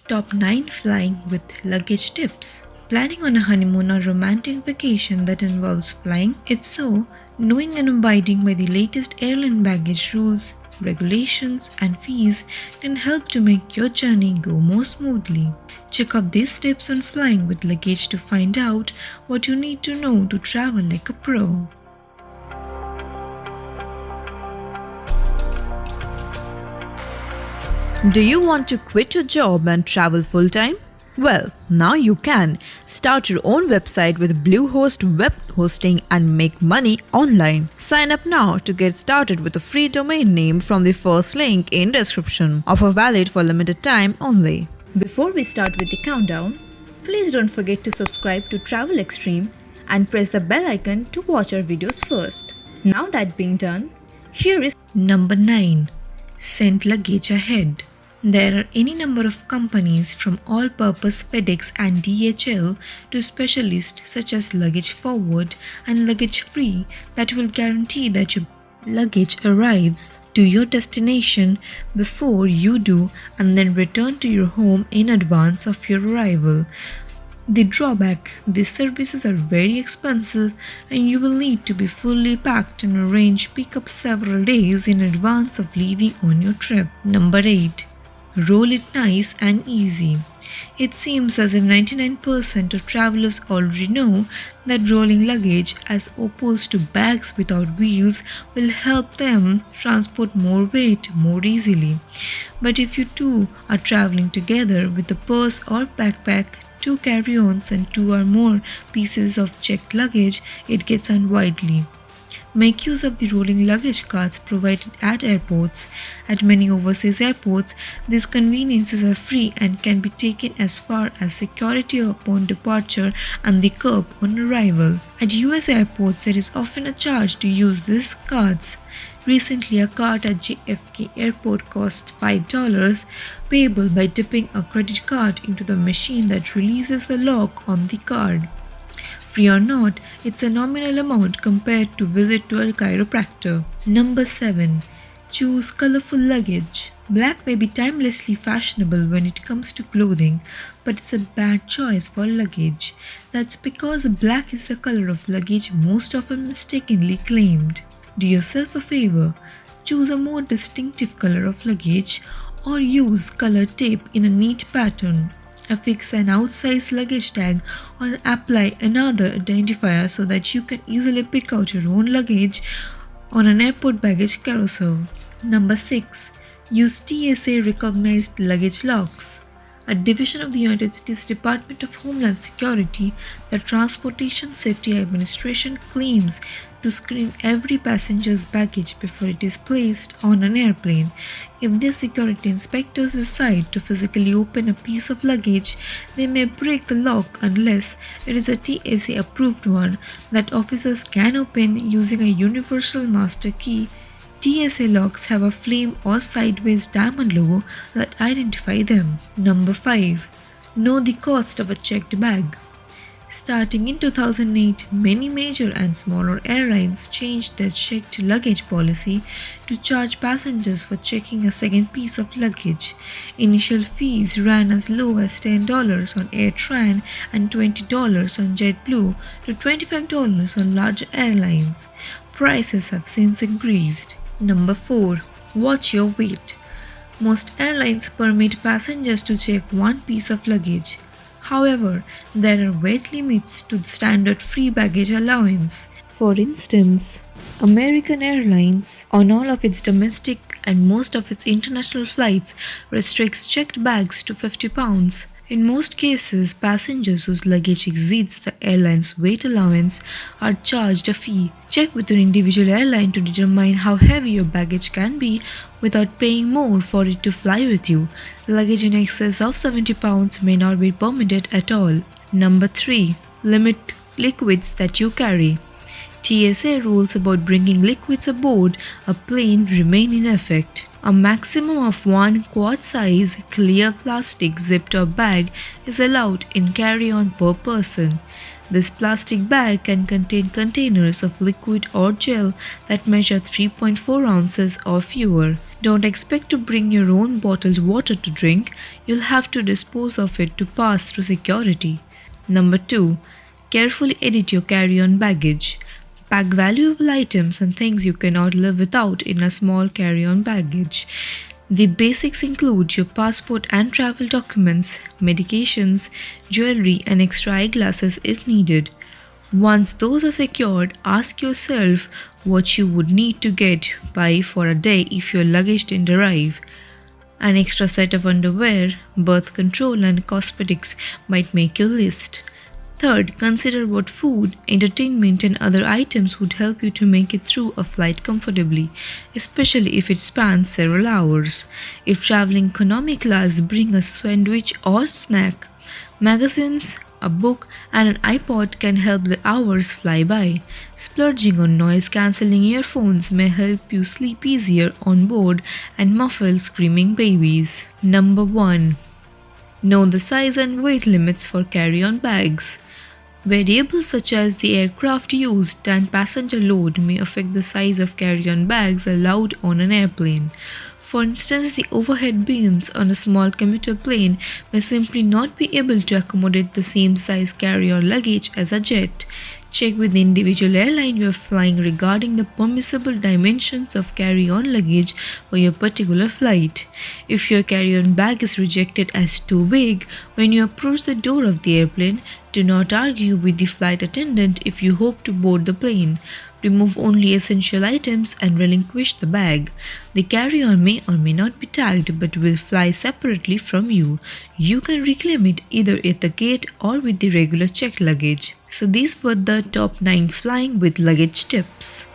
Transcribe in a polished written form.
Top 9 Flying with Luggage Tips. Planning on a honeymoon or romantic vacation that involves flying? If so, knowing and abiding by the latest airline baggage rules, regulations, and fees can help to make your journey go more smoothly. Check out these tips on flying with luggage to find out what you need to know to travel like a pro. Do you want to quit your job and travel full-time? Well, now you can. Start your own website with Bluehost Web Hosting and make money online. Sign up now to get started with a free domain name from the first link in description. Offer valid for limited time only. Before we start with the countdown, please don't forget to subscribe to Travel Extreme and press the bell icon to watch our videos first. Now that being done, here is Number 9. Send luggage ahead. There are any number of companies from all-purpose FedEx and DHL to specialists such as Luggage Forward and Luggage Free that will guarantee that your luggage arrives to your destination before you do and then return to your home in advance of your arrival. The drawback: these services are very expensive and you will need to be fully packed and arrange pickup several days in advance of leaving on your trip. Number 8. Roll it nice and easy. It seems as if 99% of travelers already know that rolling luggage as opposed to bags without wheels will help them transport more weight more easily. But if you two are traveling together with a purse or backpack, 2 carry-ons and 2 or more pieces of checked luggage, it gets unwieldy. Make use of the rolling luggage carts provided at airports. At many overseas airports, these conveniences are free and can be taken as far as security upon departure and the curb on arrival. At US airports, there is often a charge to use these carts. Recently, a cart at JFK Airport cost $5, payable by dipping a credit card into the machine that releases the lock on the card. Free or not, it's a nominal amount compared to visit to a chiropractor. Number 7. Choose colorful luggage. Black may be timelessly fashionable when it comes to clothing, but it's a bad choice for luggage. That's because black is the color of luggage most often mistakenly claimed. Do yourself a favor, choose a more distinctive color of luggage or use colored tape in a neat pattern. Affix an outsized luggage tag or apply another identifier so that you can easily pick out your own luggage on an airport baggage carousel. Number 6. Use TSA-recognized luggage locks. A division of the United States Department of Homeland Security, the Transportation Safety Administration claims to screen every passenger's baggage before it is placed on an airplane. If their security inspectors decide to physically open a piece of luggage, they may break the lock unless it is a TSA-approved one that officers can open using a universal master key. TSA locks have a flame or sideways diamond logo that identify them. Number 5. Know the cost of a checked bag. Starting in 2008, many major and smaller airlines changed their checked luggage policy to charge passengers for checking a second piece of luggage. Initial fees ran as low as $10 on AirTran and $20 on JetBlue to $25 on larger airlines. Prices have since increased. Number 4. Watch your weight. Most airlines permit passengers to check one piece of luggage. However, there are weight limits to the standard free baggage allowance. For instance, American Airlines, on all of its domestic and most of its international flights, restricts checked bags to 50 pounds. In most cases, passengers whose luggage exceeds the airline's weight allowance are charged a fee. Check with your individual airline to determine how heavy your baggage can be without paying more for it to fly with you. Luggage in excess of 70 pounds may not be permitted at all. Number 3. Limit liquids that you carry. TSA rules about bringing liquids aboard a plane remain in effect. A maximum of 1 quart-size clear plastic zip-top bag is allowed in carry-on per person. This plastic bag can contain containers of liquid or gel that measure 3.4 ounces or fewer. Don't expect to bring your own bottled water to drink, you'll have to dispose of it to pass through security. Number 2. Carefully edit your carry-on baggage. Pack valuable items and things you cannot live without in a small carry-on baggage. The basics include your passport and travel documents, medications, jewelry, and extra eyeglasses if needed. Once those are secured, ask yourself what you would need to get by for a day if your luggage didn't arrive. An extra set of underwear, birth control, and cosmetics might make your list. Third, consider what food, entertainment, and other items would help you to make it through a flight comfortably, especially if it spans several hours. If traveling economy class, bring a sandwich or snack. Magazines, a book, and an iPod can help the hours fly by. Splurging on noise-cancelling earphones may help you sleep easier on board and muffle screaming babies. Number 1. Know the size and weight limits for carry-on bags. Variables such as the aircraft used and passenger load may affect the size of carry-on bags allowed on an airplane. For instance, the overhead bins on a small commuter plane may simply not be able to accommodate the same size carry-on luggage as a jet. Check with the individual airline you are flying regarding the permissible dimensions of carry-on luggage for your particular flight. If your carry-on bag is rejected as too big when you approach the door of the airplane, do not argue with the flight attendant if you hope to board the plane. Remove only essential items and relinquish the bag. The carry-on may or may not be tagged but will fly separately from you. You can reclaim it either at the gate or with the regular checked luggage. So these were the top 9 flying with luggage tips.